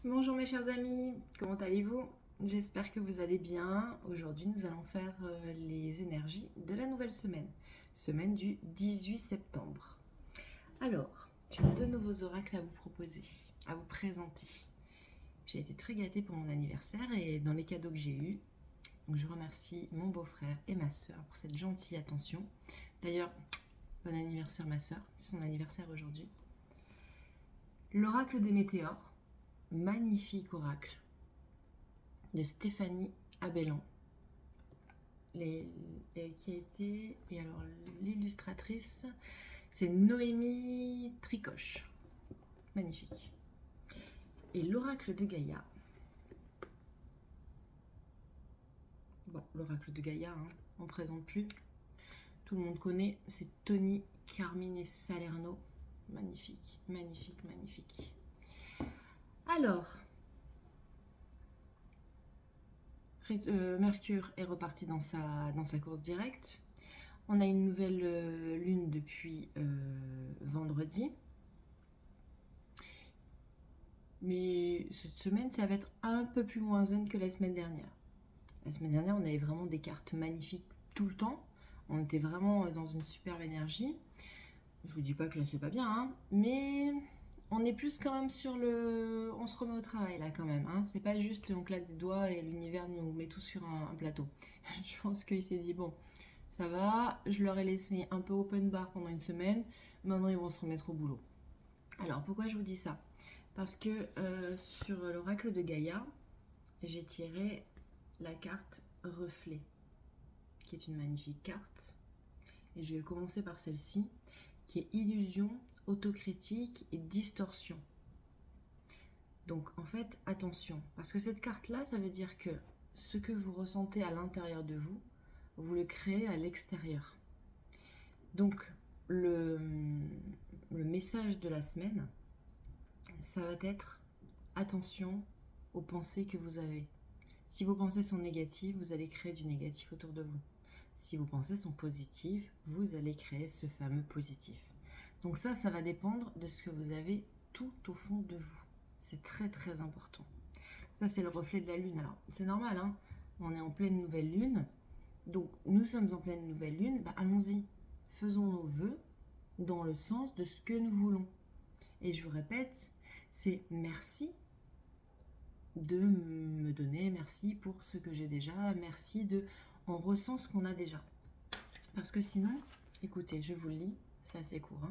Bonjour mes chers amis, comment allez-vous? J'espère que vous allez bien. Aujourd'hui, nous allons faire les énergies de la nouvelle semaine, semaine du 18 septembre. Alors, j'ai deux nouveaux oracles à vous proposer, à vous présenter. J'ai été très gâtée pour mon anniversaire et dans les cadeaux que j'ai eus, donc je remercie mon beau-frère et ma soeur pour cette gentille attention. D'ailleurs, bon anniversaire ma soeur, c'est son anniversaire aujourd'hui. L'oracle des météores, magnifique oracle de Stéphanie Abellan, qui a été, et alors l'illustratrice, c'est Noémie Tricoche, magnifique. Et l'oracle de Gaïa, bon, l'oracle de Gaïa, on ne présente plus, tout le monde connaît, c'est Tony Carmine Salerno, magnifique, magnifique, magnifique. Alors, Mercure est reparti dans sa course directe. On a une nouvelle lune depuis vendredi. Mais cette semaine, ça va être un peu plus moins zen que la semaine dernière. La semaine dernière, on avait vraiment des cartes magnifiques tout le temps. On était vraiment dans une superbe énergie. Je vous dis pas que là, c'est pas bien, mais on est plus quand même sur le... On se remet au travail là quand même. C'est pas juste on claque des doigts et l'univers nous met tout sur un plateau. Je pense qu'il s'est dit, bon, ça va, je leur ai laissé un peu open bar pendant une semaine. Maintenant, ils vont se remettre au boulot. Alors, pourquoi je vous dis ça? Parce que sur l'oracle de Gaïa, j'ai tiré la carte Reflet, qui est une magnifique carte. Et je vais commencer par celle-ci, qui est Illusion, autocritique et distorsion. Donc en fait, attention, parce que cette carte-là, ça veut dire que ce que vous ressentez à l'intérieur de vous, vous le créez à l'extérieur. Donc le message de la semaine, ça va être attention aux pensées que vous avez. Si vos pensées sont négatives, vous allez créer du négatif autour de vous. Si vos pensées sont positives, vous allez créer ce fameux positif. Donc ça va dépendre de ce que vous avez tout au fond de vous. C'est très très important. Ça, c'est le reflet de la lune. Alors, c'est normal, on est en pleine nouvelle lune. Donc, nous sommes en pleine nouvelle lune. Allons-y. Faisons nos vœux dans le sens de ce que nous voulons. Et je vous répète, c'est merci de me donner, merci pour ce que j'ai déjà, merci de... On ressent ce qu'on a déjà. Parce que sinon, écoutez, je vous le lis, c'est assez court.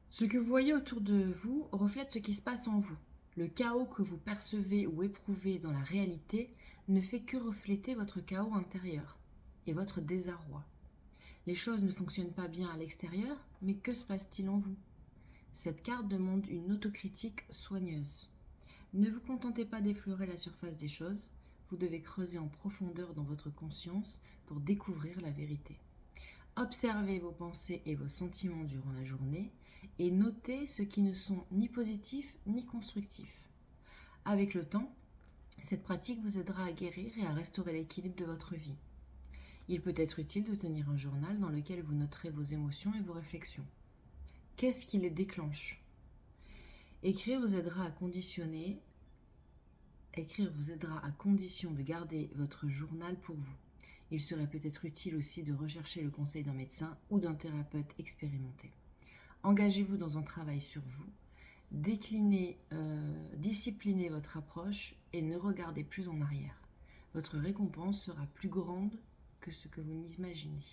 Ce que vous voyez autour de vous reflète ce qui se passe en vous. Le chaos que vous percevez ou éprouvez dans la réalité ne fait que refléter votre chaos intérieur et votre désarroi. Les choses ne fonctionnent pas bien à l'extérieur, mais que se passe-t-il en vous? Cette carte demande une autocritique soigneuse. Ne vous contentez pas d'effleurer la surface des choses, vous devez creuser en profondeur dans votre conscience pour découvrir la vérité. Observez vos pensées et vos sentiments durant la journée et notez ceux qui ne sont ni positifs ni constructifs. Avec le temps, cette pratique vous aidera à guérir et à restaurer l'équilibre de votre vie. Il peut être utile de tenir un journal dans lequel vous noterez vos émotions et vos réflexions. Qu'est-ce qui les déclenche? Écrire vous aidera à condition de garder votre journal pour vous. Il serait peut-être utile aussi de rechercher le conseil d'un médecin ou d'un thérapeute expérimenté. Engagez-vous dans un travail sur vous, disciplinez votre approche et ne regardez plus en arrière. Votre récompense sera plus grande que ce que vous n'imaginez.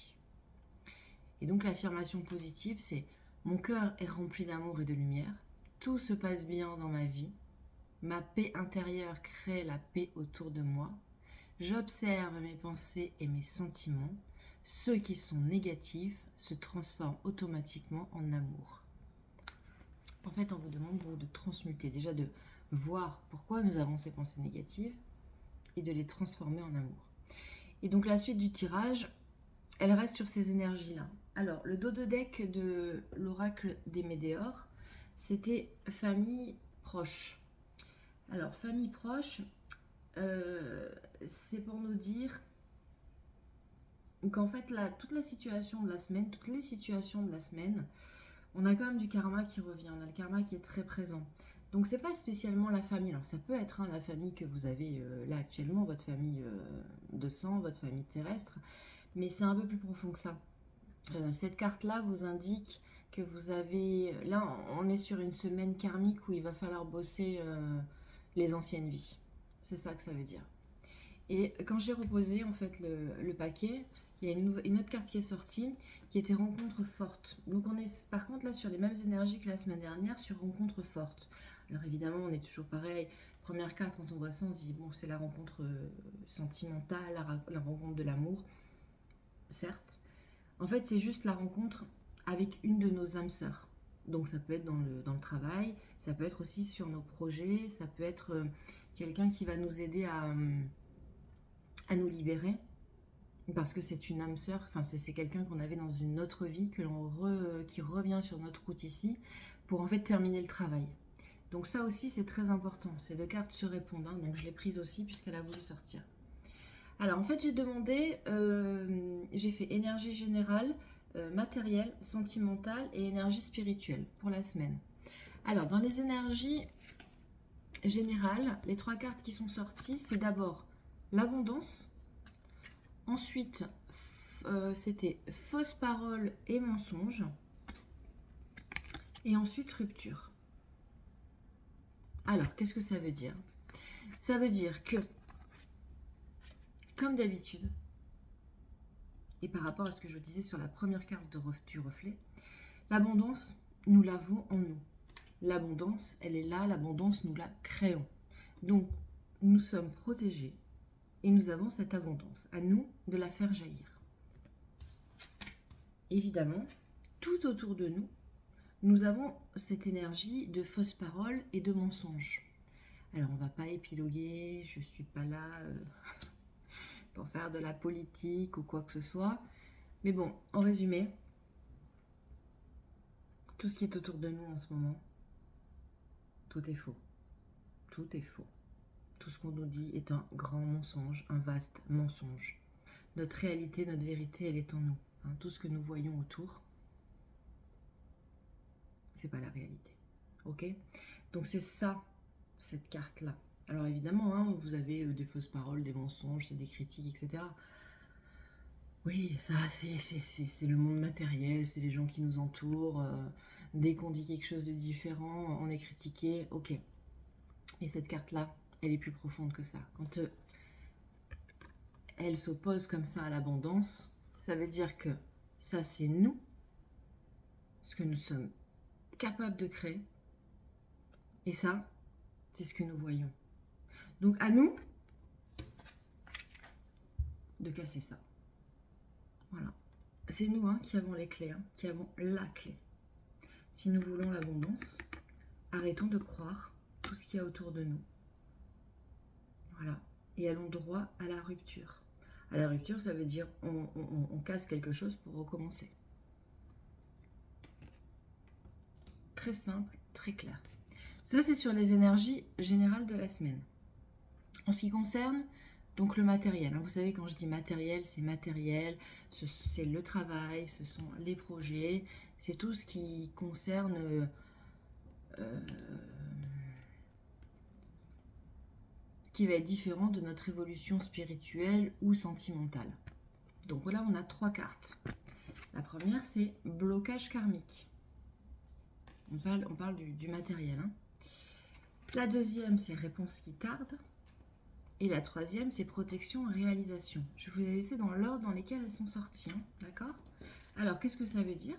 Et donc l'affirmation positive, c'est « Mon cœur est rempli d'amour et de lumière, tout se passe bien dans ma vie, ma paix intérieure crée la paix autour de moi, j'observe mes pensées et mes sentiments, ceux qui sont négatifs se transforment automatiquement en amour. » En fait, on vous demande donc de transmuter, déjà de voir pourquoi nous avons ces pensées négatives et de les transformer en amour. Et donc la suite du tirage, elle reste sur ces énergies-là. Alors, le dos de deck de l'oracle des météores, c'était famille proche. Alors, famille proche, c'est pour nous dire qu'en fait, toute la situation de la semaine, toutes les situations de la semaine, on a quand même du karma qui revient, on a le karma qui est très présent. Donc c'est pas spécialement la famille. Alors ça peut être hein, la famille que vous avez là actuellement, votre famille de sang, votre famille terrestre, mais c'est un peu plus profond que ça. Cette carte-là vous indique que vous avez... Là, on est sur une semaine karmique où il va falloir bosser les anciennes vies. C'est ça que ça veut dire. Et quand j'ai reposé en fait le paquet, il y a une autre carte qui est sortie qui était rencontre forte. Donc on est par contre là sur les mêmes énergies que la semaine dernière sur rencontre forte. Alors évidemment on est toujours pareil. Première carte quand on voit ça on dit bon c'est la rencontre sentimentale, la rencontre de l'amour. Certes. En fait c'est juste la rencontre avec une de nos âmes sœurs. Donc ça peut être dans le travail, ça peut être aussi sur nos projets, ça peut être quelqu'un qui va nous aider à nous libérer, parce que c'est une âme sœur, enfin c'est quelqu'un qu'on avait dans une autre vie, qui revient sur notre route ici, pour en fait terminer le travail. Donc ça aussi c'est très important, ces deux cartes se répondent, hein, donc je l'ai prise aussi puisqu'elle a voulu sortir. Alors en fait j'ai demandé, j'ai fait énergie générale, matérielle, sentimentale et énergie spirituelle pour la semaine. Alors dans les énergies générales, les trois cartes qui sont sorties, c'est d'abord l'abondance. Ensuite, c'était fausse parole et mensonge. Et ensuite, rupture. Alors, qu'est-ce que ça veut dire? Ça veut dire que, comme d'habitude, et par rapport à ce que je disais sur la première carte du reflet, l'abondance, nous l'avons en nous. L'abondance, elle est là, l'abondance, nous la créons. Donc, nous sommes protégés et nous avons cette abondance. À nous de la faire jaillir. Évidemment, tout autour de nous, nous avons cette énergie de fausses paroles et de mensonges. Alors, on ne va pas épiloguer, je ne suis pas là pour faire de la politique ou quoi que ce soit. Mais bon, en résumé, tout ce qui est autour de nous en ce moment, tout est faux. Tout est faux. Tout ce qu'on nous dit est un grand mensonge, un vaste mensonge. Notre réalité, notre vérité, elle est en nous. Hein, tout ce que nous voyons autour, c'est pas la réalité. Ok? Donc c'est ça, cette carte-là. Alors évidemment, hein, vous avez des fausses paroles, des mensonges, des critiques, etc. Oui, ça, c'est le monde matériel, c'est les gens qui nous entourent. Dès qu'on dit quelque chose de différent, on est critiqué. Ok. Et cette carte-là, elle est plus profonde que ça. Quand elle s'oppose comme ça à l'abondance, ça veut dire que ça, c'est nous, ce que nous sommes capables de créer. Et ça, c'est ce que nous voyons. Donc à nous de casser ça. Voilà. C'est nous hein, qui avons les clés, hein, qui avons la clé. Si nous voulons l'abondance, arrêtons de croire tout ce qu'il y a autour de nous. Voilà. Et allons droit à la rupture. À la rupture, ça veut dire on casse quelque chose pour recommencer. Très simple, très clair. Ça, c'est sur les énergies générales de la semaine. En ce qui concerne donc le matériel, hein, vous savez quand je dis matériel, c'est le travail, ce sont les projets, c'est tout ce qui concerne ce qui va être différent de notre évolution spirituelle ou sentimentale. Donc voilà, on a trois cartes. La première, c'est blocage karmique. On parle du matériel. Hein. La deuxième, c'est réponse qui tarde. Et la troisième, c'est protection et réalisation. Je vous ai laissé dans l'ordre dans lesquels elles sont sorties. Hein, d'accord? Alors, qu'est-ce que ça veut dire?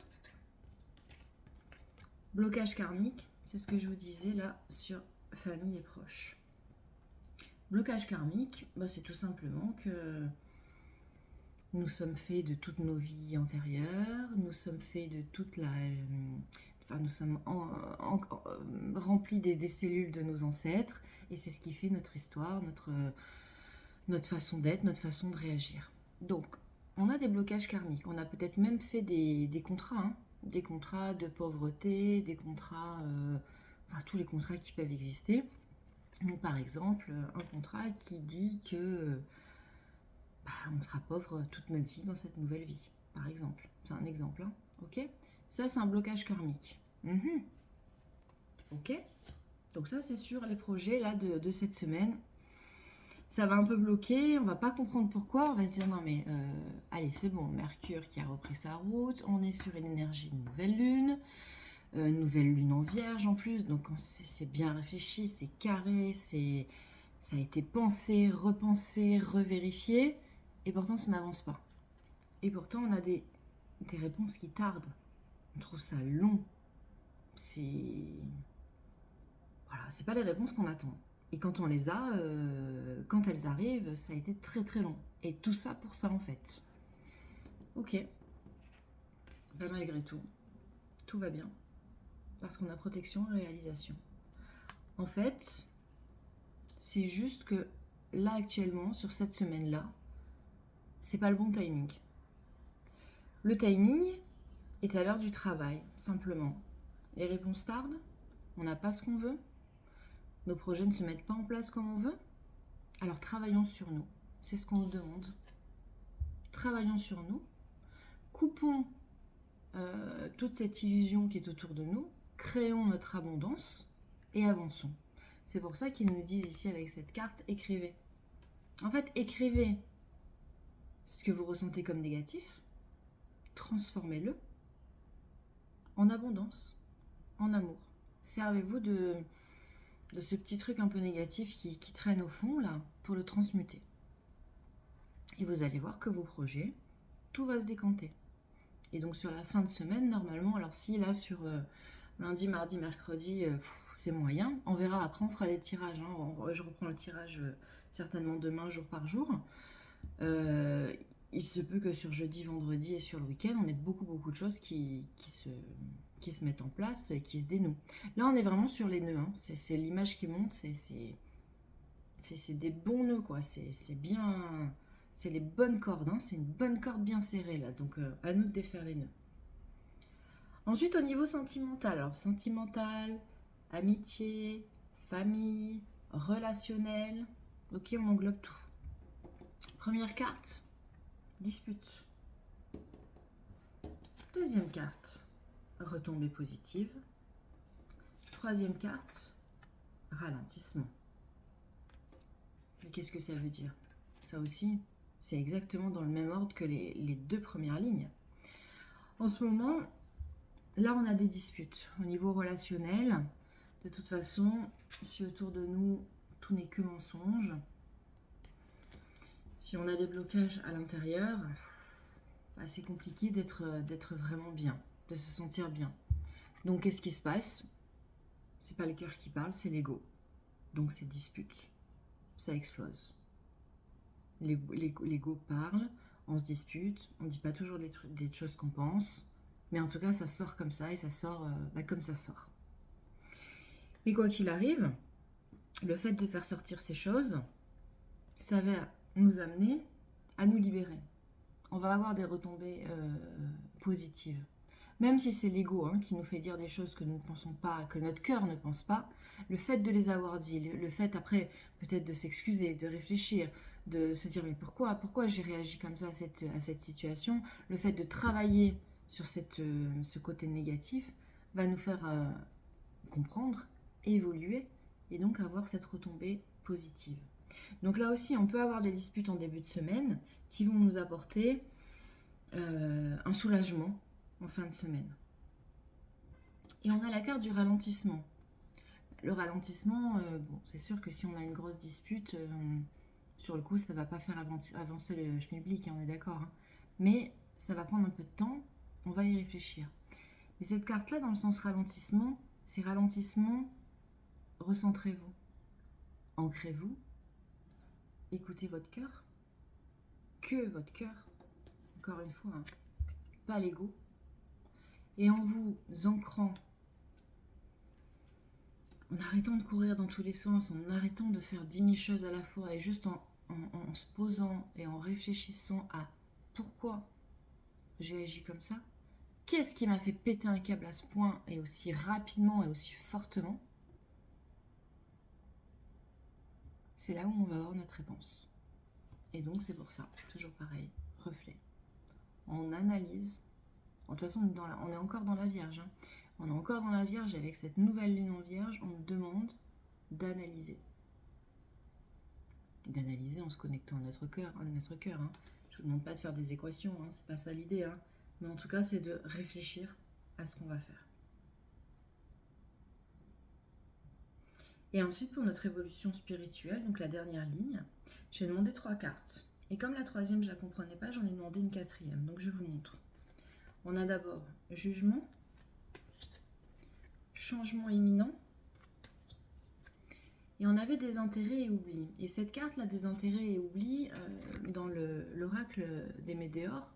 Blocage karmique, c'est ce que je vous disais là sur famille et proches. Blocage karmique, bah, c'est tout simplement que nous sommes faits de toutes nos vies antérieures, nous sommes faits de toute la... Enfin, nous sommes remplis des cellules de nos ancêtres, et c'est ce qui fait notre histoire, notre façon d'être, notre façon de réagir. Donc, on a des blocages karmiques, on a peut-être même fait des contrats, hein, des contrats de pauvreté, des contrats, enfin tous les contrats qui peuvent exister. Donc, par exemple, un contrat qui dit que on sera pauvre toute notre vie dans cette nouvelle vie, par exemple. C'est un exemple, hein, ok? Ça, c'est un blocage karmique. Ok. Donc ça, c'est sur les projets là de cette semaine. Ça va un peu bloquer, on va pas comprendre pourquoi, on va se dire non mais allez c'est bon, Mercure qui a repris sa route, on est sur une énergie de nouvelle lune en Vierge en plus, donc c'est bien réfléchi, c'est carré, ça a été pensé, repensé, revérifié, et pourtant ça n'avance pas. Et pourtant on a des réponses qui tardent, on trouve ça long, voilà, c'est pas les réponses qu'on attend. Et quand on les a, quand elles arrivent, ça a été très très long. Et tout ça pour ça en fait. Ok. Bah, malgré tout va bien. Parce qu'on a protection et réalisation. En fait, c'est juste que là actuellement, sur cette semaine-là, c'est pas le bon timing. Le timing est à l'heure du travail, simplement. Les réponses tardent, on n'a pas ce qu'on veut, nos projets ne se mettent pas en place comme on veut. Alors travaillons sur nous, c'est ce qu'on nous demande. Travaillons sur nous, coupons toute cette illusion qui est autour de nous, créons notre abondance et avançons. C'est pour ça qu'ils nous disent ici avec cette carte, écrivez. En fait, écrivez ce que vous ressentez comme négatif, transformez-le en abondance, en amour. Servez-vous de ce petit truc un peu négatif qui traîne au fond, là, pour le transmuter. Et vous allez voir que vos projets, tout va se décanter. Et donc sur la fin de semaine, normalement, alors si là sur lundi, mardi, mercredi, c'est moyen, on verra après, on fera des tirages. Je reprends le tirage certainement demain, jour par jour. Il se peut que sur jeudi, vendredi et sur le week-end, on ait beaucoup de choses qui se mettent en place et qui se dénouent. Là, on est vraiment sur les nœuds. Hein. C'est l'image qui monte, c'est des bons nœuds, quoi. C'est bien... C'est les bonnes cordes, hein. C'est une bonne corde bien serrée, là. Donc, à nous de défaire les nœuds. Ensuite, au niveau sentimental. Alors, sentimental, amitié, famille, relationnel. Ok, on englobe tout. Première carte, dispute. Deuxième carte, retombée positive. Troisième carte, ralentissement. Et qu'est-ce que ça veut dire? Ça aussi, c'est exactement dans le même ordre que les deux premières lignes. En ce moment, là, on a des disputes au niveau relationnel. De toute façon, si autour de nous, tout n'est que mensonge, si on a des blocages à l'intérieur, bah, c'est compliqué d'être vraiment bien, de se sentir bien. Donc, qu'est-ce qui se passe? C'est pas le cœur qui parle, c'est l'ego. Donc, ces disputes, ça explose. L'ego parle, on se dispute, on ne dit pas toujours des choses qu'on pense, mais en tout cas, ça sort comme ça et ça sort comme ça sort. Mais quoi qu'il arrive, le fait de faire sortir ces choses, ça va nous amener à nous libérer. On va avoir des retombées positives. Même si c'est l'ego qui nous fait dire des choses que nous ne pensons pas, que notre cœur ne pense pas, le fait de les avoir dit, le fait après peut-être de s'excuser, de réfléchir, de se dire mais pourquoi j'ai réagi comme ça à cette situation, le fait de travailler sur ce côté négatif va nous faire comprendre, évoluer et donc avoir cette retombée positive. Donc là aussi, on peut avoir des disputes en début de semaine qui vont nous apporter un soulagement en fin de semaine. Et on a la carte du ralentissement. Le ralentissement, bon, c'est sûr que si on a une grosse dispute, sur le coup, ça ne va pas faire avancer le schmilblick, on est d'accord. Hein. Mais ça va prendre un peu de temps, on va y réfléchir. Mais cette carte-là, dans le sens ralentissement, c'est ralentissement, recentrez-vous, ancrez-vous, écoutez votre cœur, que votre cœur, encore une fois, hein, pas l'ego. Et en vous ancrant, en arrêtant de courir dans tous les sens, en arrêtant de faire 10 000 choses à la fois et juste en se posant et en réfléchissant à pourquoi j'ai agi comme ça, qu'est-ce qui m'a fait péter un câble à ce point et aussi rapidement et aussi fortement, c'est là où on va avoir notre réponse. Et donc c'est pour ça, toujours pareil, reflet. On analyse. De toute façon, on est encore dans la Vierge. Hein. On est encore dans la Vierge avec cette nouvelle lune en Vierge. On nous demande d'analyser. D'analyser en se connectant à notre cœur. Hein. Je ne vous demande pas de faire des équations, hein, c'est pas ça l'idée. Hein. Mais en tout cas, c'est de réfléchir à ce qu'on va faire. Et ensuite, pour notre évolution spirituelle, donc la dernière ligne, j'ai demandé 3 cartes. Et comme la troisième, je ne la comprenais pas, j'en ai demandé une quatrième. Donc, je vous montre. On a d'abord jugement, changement imminent, et on avait des intérêts et oublis. Et cette carte-là, des intérêts et oublis, dans l'oracle des Médéors,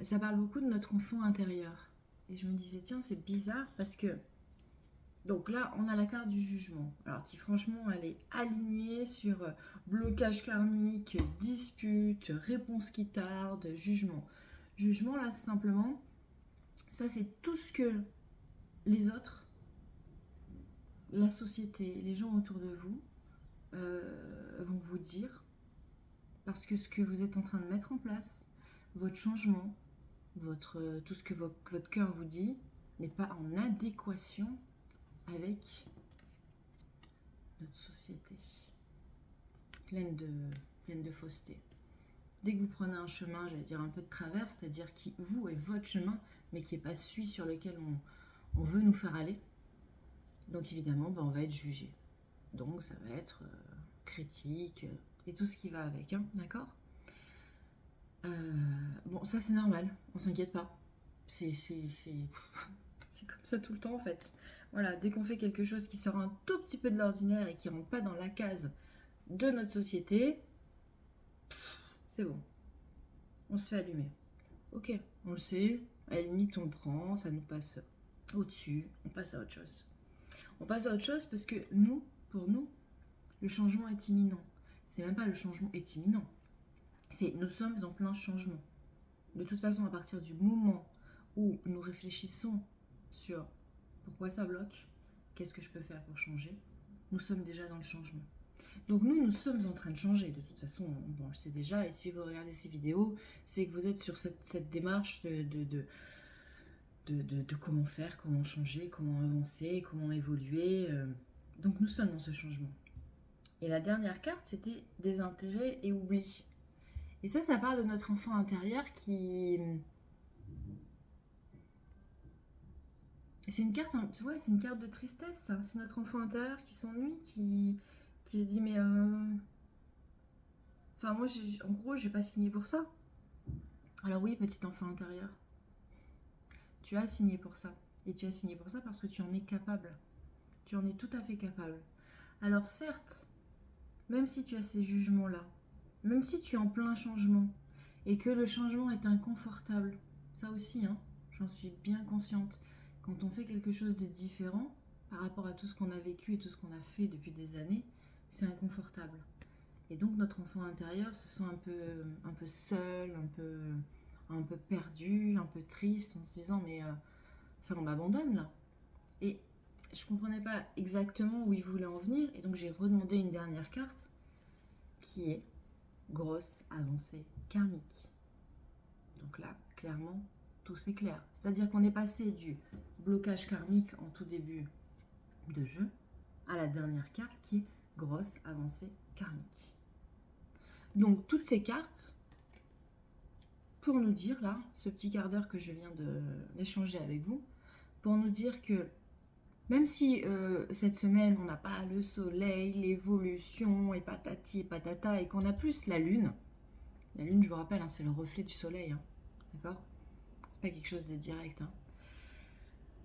ça parle beaucoup de notre enfant intérieur. Et je me disais, tiens, c'est bizarre parce que... Donc là, on a la carte du jugement. Alors qui, franchement, elle est alignée sur blocage karmique, dispute, réponse qui tarde, jugement. Jugement, là, c'est simplement... Ça, c'est tout ce que les autres, la société, les gens autour de vous vont vous dire, parce que ce que vous êtes en train de mettre en place, votre changement, tout ce que votre cœur vous dit, n'est pas en adéquation avec notre société, pleine de fausseté. Dès que vous prenez un chemin, j'allais dire un peu de travers, c'est-à-dire qui, vous, est votre chemin, mais qui n'est pas celui sur lequel on veut nous faire aller, donc évidemment, on va être jugé. Donc ça va être critique et tout ce qui va avec, hein, d'accord. Bon, ça c'est normal, on s'inquiète pas. C'est comme ça tout le temps en fait. Voilà, dès qu'on fait quelque chose qui sort un tout petit peu de l'ordinaire et qui rentre pas dans la case de notre société, c'est bon. On se fait allumer. Ok, on le sait, à la limite on le prend, ça nous passe au-dessus, on passe à autre chose. On passe à autre chose parce que nous, pour nous, le changement est imminent. C'est même pas le changement est imminent. C'est nous sommes en plein changement. De toute façon, à partir du moment où nous réfléchissons sur pourquoi ça bloque, qu'est-ce que je peux faire pour changer, nous sommes déjà dans le changement. Donc nous sommes en train de changer. De toute façon, on le sait déjà. Et si vous regardez ces vidéos, c'est que vous êtes sur cette démarche de comment faire, comment changer, comment avancer, comment évoluer. Donc nous sommes dans ce changement. Et la dernière carte, c'était des intérêts et oublis. Et ça parle de notre enfant intérieur qui... C'est une carte, ouais, c'est une carte de tristesse, ça. C'est notre enfant intérieur qui s'ennuie, qui se dit, mais... Enfin, moi, en gros, j'ai pas signé pour ça. Alors oui, petit enfant intérieur, tu as signé pour ça. Et tu as signé pour ça parce que tu en es capable. Tu en es tout à fait capable. Alors certes, même si tu as ces jugements-là, même si tu es en plein changement, et que le changement est inconfortable, ça aussi, hein, j'en suis bien consciente. Quand on fait quelque chose de différent, par rapport à tout ce qu'on a vécu et tout ce qu'on a fait depuis des années, c'est inconfortable. Et donc notre enfant intérieur se sent un peu seul, un peu perdu, un peu triste, en se disant mais enfin, on m'abandonne là. Et je comprenais pas exactement où il voulait en venir, et donc j'ai redemandé une dernière carte qui est grosse avancée karmique. Donc là, clairement, tout s'éclaire. C'est-à-dire qu'on est passé du blocage karmique en tout début de jeu à la dernière carte qui est grosse avancée karmique. Donc toutes ces cartes, pour nous dire là, ce petit quart d'heure que je viens d'échanger avec vous, pour nous dire que même si cette semaine on n'a pas le soleil, l'évolution et patati et patata, et qu'on a plus la lune, je vous rappelle, hein, c'est le reflet du soleil, hein, d'accord? C'est pas quelque chose de direct. Hein.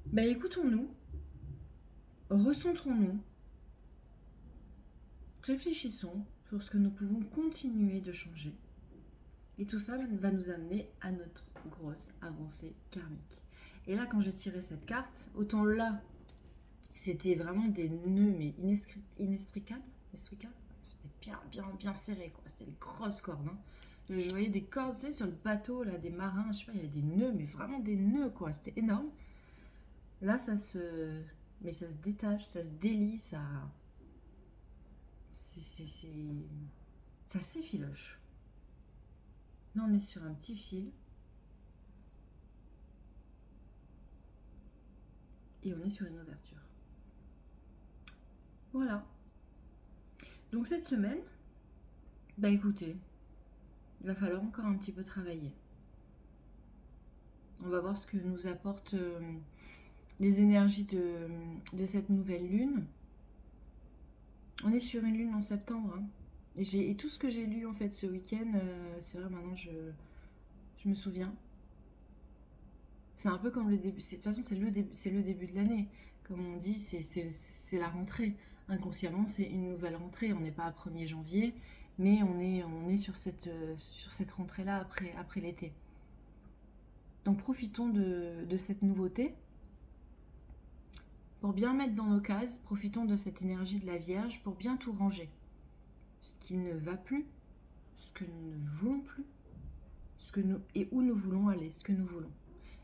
Ben écoutons-nous, recentrons-nous, réfléchissons sur ce que nous pouvons continuer de changer. Et tout ça va nous amener à notre grosse avancée karmique. Et là, quand j'ai tiré cette carte, autant là, c'était vraiment des nœuds, mais inextricables. C'était bien serré, quoi. C'était des grosses cordes. Hein. Je voyais des cordes, tu sais, sur le bateau, là, des marins, je sais pas, il y avait des nœuds, mais vraiment des nœuds, quoi. C'était énorme. Là, ça se détache, ça se délie, ça s'effiloche. Là, on est sur un petit fil. Et on est sur une ouverture. Voilà. Donc cette semaine, bah écoutez, il va falloir encore un petit peu travailler. On va voir ce que nous apportent les énergies de cette nouvelle lune. On est sur une lune en septembre. Hein. Et tout ce que j'ai lu en fait ce week-end, c'est vrai maintenant je me souviens. C'est un peu comme le début. De toute façon, c'est le début de l'année. Comme on dit, c'est la rentrée. Inconsciemment, c'est une nouvelle rentrée. On n'est pas à 1er janvier, mais on est sur cette rentrée-là après l'été. Donc profitons de cette nouveauté. Pour bien mettre dans nos cases, profitons de cette énergie de la Vierge pour bien tout ranger. Ce qui ne va plus, ce que nous ne voulons plus, et où nous voulons aller, ce que nous voulons.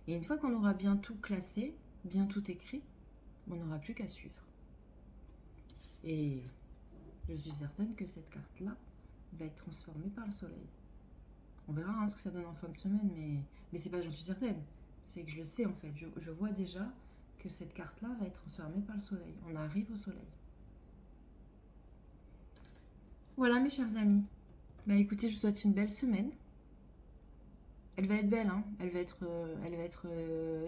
Et une fois qu'on aura bien tout classé, bien tout écrit, on n'aura plus qu'à suivre. Et je suis certaine que cette carte-là va être transformée par le soleil. On verra hein, ce que ça donne en fin de semaine, mais c'est pas j'en suis certaine. C'est que je le sais en fait. Je vois déjà que cette carte-là va être transformée par le soleil. On arrive au soleil. Voilà mes chers amis. Bah écoutez, je vous souhaite une belle semaine. Elle va être belle, hein. Elle va être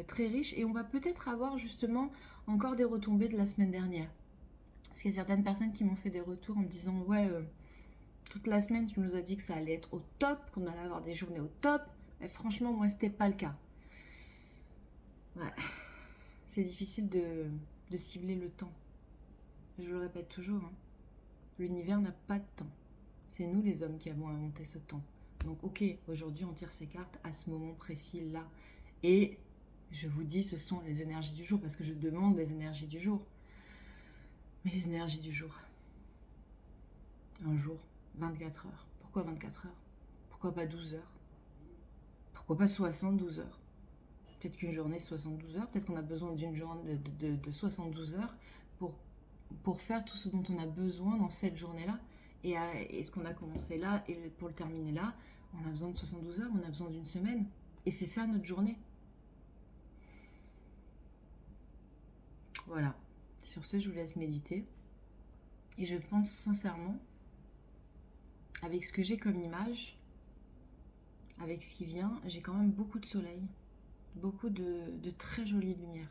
très riche et on va peut-être avoir justement encore des retombées de la semaine dernière. Parce qu'il y a certaines personnes qui m'ont fait des retours en me disant ouais, toute la semaine tu nous as dit que ça allait être au top, qu'on allait avoir des journées au top. Mais franchement, moi c'était pas le cas. Ouais. C'est difficile de cibler le temps. Je le répète toujours, hein. L'univers n'a pas de temps. C'est nous les hommes qui avons inventé ce temps. Donc ok, aujourd'hui on tire ces cartes à ce moment précis là. Et je vous dis ce sont les énergies du jour parce que je demande les énergies du jour. Mais les énergies du jour. Un jour, 24 heures. Pourquoi 24 heures? Pourquoi pas 12 heures? Pourquoi pas 72 heures? Peut-être qu'une journée 72 heures, peut-être qu'on a besoin d'une journée de 72 heures pour faire tout ce dont on a besoin dans cette journée-là. Et ce qu'on a commencé là, et pour le terminer là, on a besoin de 72 heures, on a besoin d'une semaine. Et c'est ça notre journée. Voilà. Sur ce, je vous laisse méditer. Et je pense sincèrement, avec ce que j'ai comme image, avec ce qui vient, j'ai quand même beaucoup de soleil. Beaucoup de très jolies lumières.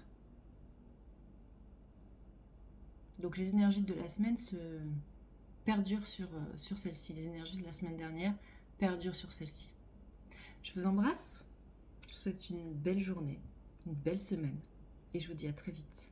Donc les énergies de la semaine se perdurent sur celle-ci. Les énergies de la semaine dernière perdurent sur celle-ci. Je vous embrasse. Je vous souhaite une belle journée, une belle semaine. Et je vous dis à très vite.